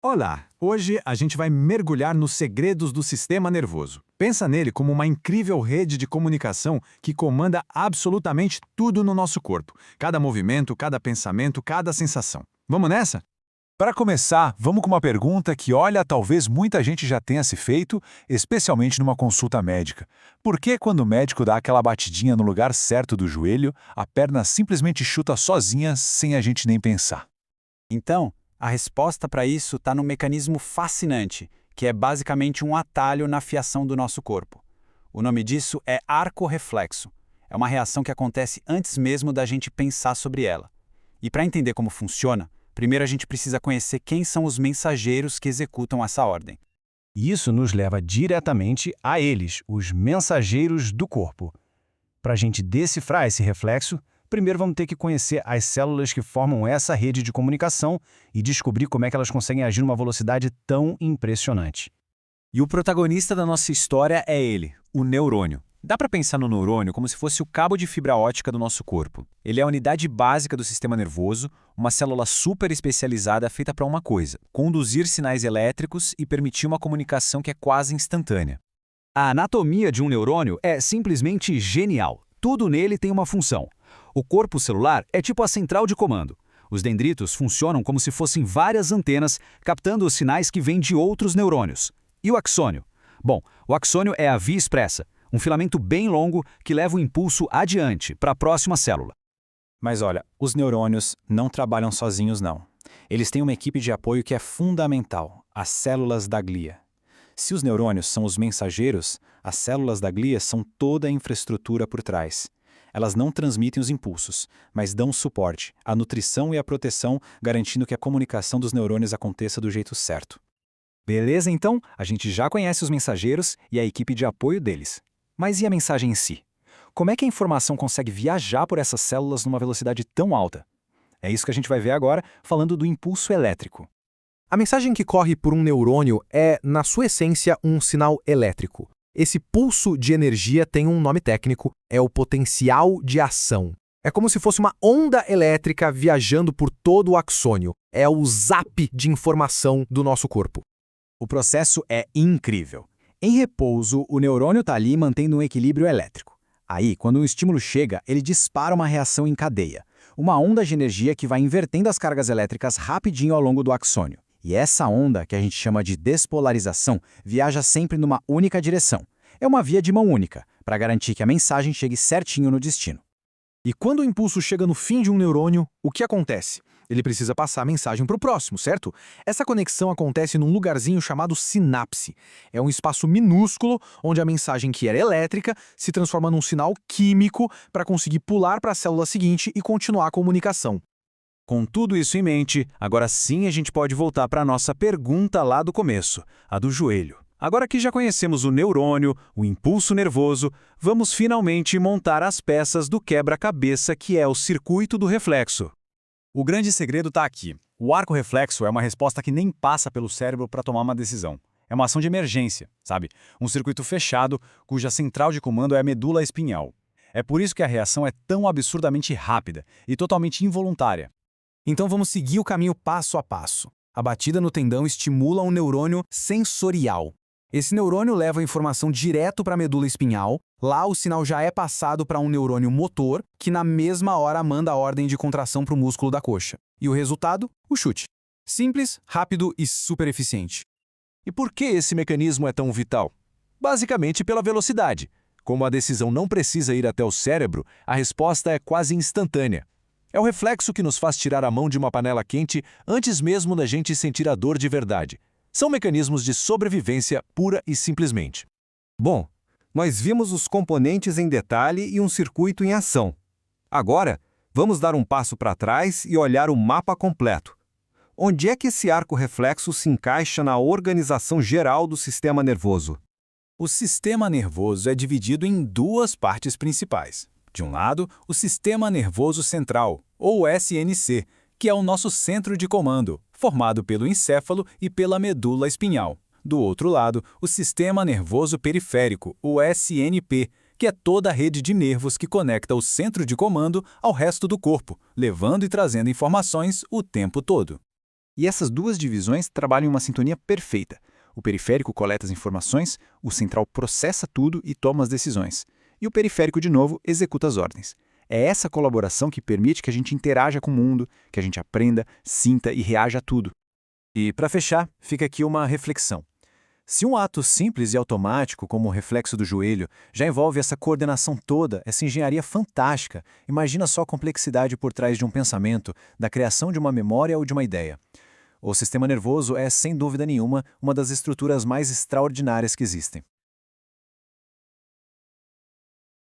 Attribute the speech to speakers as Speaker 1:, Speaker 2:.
Speaker 1: Olá! Hoje a gente vai mergulhar nos segredos do sistema nervoso. Pensa nele como uma incrível rede de comunicação que comanda absolutamente tudo no nosso corpo. Cada movimento, cada pensamento, cada sensação. Vamos nessa?
Speaker 2: Para começar, vamos com uma pergunta que, olha, talvez muita gente já tenha se feito, especialmente numa consulta médica. Por que quando o médico dá aquela batidinha no lugar certo do joelho, a perna simplesmente chuta sozinha sem a gente nem pensar?
Speaker 3: Então, a resposta para isso está num mecanismo fascinante, que é basicamente um atalho na fiação do nosso corpo. O nome disso é arco-reflexo. É uma reação que acontece antes mesmo da gente pensar sobre ela. E para entender como funciona, primeiro a gente precisa conhecer quem são os mensageiros que executam essa ordem.
Speaker 4: Isso nos leva diretamente a eles, os mensageiros do corpo. Para a gente decifrar esse reflexo, primeiro vamos ter que conhecer as células que formam essa rede de comunicação e descobrir como é que elas conseguem agir numa velocidade tão impressionante.
Speaker 5: E o protagonista da nossa história é ele, o neurônio. Dá para pensar no neurônio como se fosse o cabo de fibra ótica do nosso corpo. Ele é a unidade básica do sistema nervoso, uma célula super especializada feita para uma coisa: conduzir sinais elétricos e permitir uma comunicação que é quase instantânea.
Speaker 6: A anatomia de um neurônio é simplesmente genial. Tudo nele tem uma função. O corpo celular é tipo a central de comando. Os dendritos funcionam como se fossem várias antenas captando os sinais que vêm de outros neurônios. E o axônio? Bom, o axônio é a via expressa, um filamento bem longo que leva o impulso adiante para a próxima célula.
Speaker 7: Mas olha, os neurônios não trabalham sozinhos não. Eles têm uma equipe de apoio que é fundamental, as células da glia. Se os neurônios são os mensageiros, as células da glia são toda a infraestrutura por trás. Elas não transmitem os impulsos, mas dão suporte, a nutrição e a proteção, garantindo que a comunicação dos neurônios aconteça do jeito certo.
Speaker 6: Beleza, então? A gente já conhece os mensageiros e a equipe de apoio deles. Mas e a mensagem em si? Como é que a informação consegue viajar por essas células numa velocidade tão alta? É isso que a gente vai ver agora, falando do impulso elétrico.
Speaker 8: A mensagem que corre por um neurônio é, na sua essência, um sinal elétrico. Esse pulso de energia tem um nome técnico, é o potencial de ação. É como se fosse uma onda elétrica viajando por todo o axônio. É o zap de informação do nosso corpo.
Speaker 3: O processo é incrível. Em repouso, o neurônio está ali mantendo um equilíbrio elétrico. Aí, quando um estímulo chega, ele dispara uma reação em cadeia. Uma onda de energia que vai invertendo as cargas elétricas rapidinho ao longo do axônio. E essa onda, que a gente chama de despolarização, viaja sempre numa única direção. É uma via de mão única, para garantir que a mensagem chegue certinho no destino.
Speaker 8: E quando o impulso chega no fim de um neurônio, o que acontece? Ele precisa passar a mensagem para o próximo, certo? Essa conexão acontece num lugarzinho chamado sinapse. É um espaço minúsculo onde a mensagem que era elétrica se transforma num sinal químico para conseguir pular para a célula seguinte e continuar a comunicação.
Speaker 5: Com tudo isso em mente, agora sim a gente pode voltar para a nossa pergunta lá do começo, a do joelho. Agora que já conhecemos o neurônio, o impulso nervoso, vamos finalmente montar as peças do quebra-cabeça que é o circuito do reflexo.
Speaker 2: O grande segredo está aqui. O arco reflexo é uma resposta que nem passa pelo cérebro para tomar uma decisão. É uma ação de emergência, sabe? Um circuito fechado, cuja central de comando é a medula espinhal. É por isso que a reação é tão absurdamente rápida e totalmente involuntária.
Speaker 8: Então vamos seguir o caminho passo a passo. A batida no tendão estimula um neurônio sensorial. Esse neurônio leva a informação direto para a medula espinhal. Lá o sinal já é passado para um neurônio motor, que na mesma hora manda a ordem de contração para o músculo da coxa. E o resultado? O chute. Simples, rápido e super eficiente.
Speaker 2: E por que esse mecanismo é tão vital? Basicamente pela velocidade. Como a decisão não precisa ir até o cérebro, a resposta é quase instantânea. É o reflexo que nos faz tirar a mão de uma panela quente antes mesmo da gente sentir a dor de verdade. São mecanismos de sobrevivência pura e simplesmente.
Speaker 9: Bom, nós vimos os componentes em detalhe e um circuito em ação. Agora, vamos dar um passo para trás e olhar o mapa completo. Onde é que esse arco reflexo se encaixa na organização geral do sistema nervoso?
Speaker 5: O sistema nervoso é dividido em duas partes principais. De um lado, o Sistema Nervoso Central, ou SNC, que é o nosso centro de comando, formado pelo encéfalo e pela medula espinhal. Do outro lado, o Sistema Nervoso Periférico, o SNP, que é toda a rede de nervos que conecta o centro de comando ao resto do corpo, levando e trazendo informações o tempo todo.
Speaker 7: E essas duas divisões trabalham em uma sintonia perfeita. O periférico coleta as informações, o central processa tudo e toma as decisões. E o periférico, de novo, executa as ordens. É essa colaboração que permite que a gente interaja com o mundo, que a gente aprenda, sinta e reaja a tudo.
Speaker 1: E, para fechar, fica aqui uma reflexão. Se um ato simples e automático, como o reflexo do joelho, já envolve essa coordenação toda, essa engenharia fantástica, imagina só a complexidade por trás de um pensamento, da criação de uma memória ou de uma ideia. O sistema nervoso é, sem dúvida nenhuma, uma das estruturas mais extraordinárias que existem.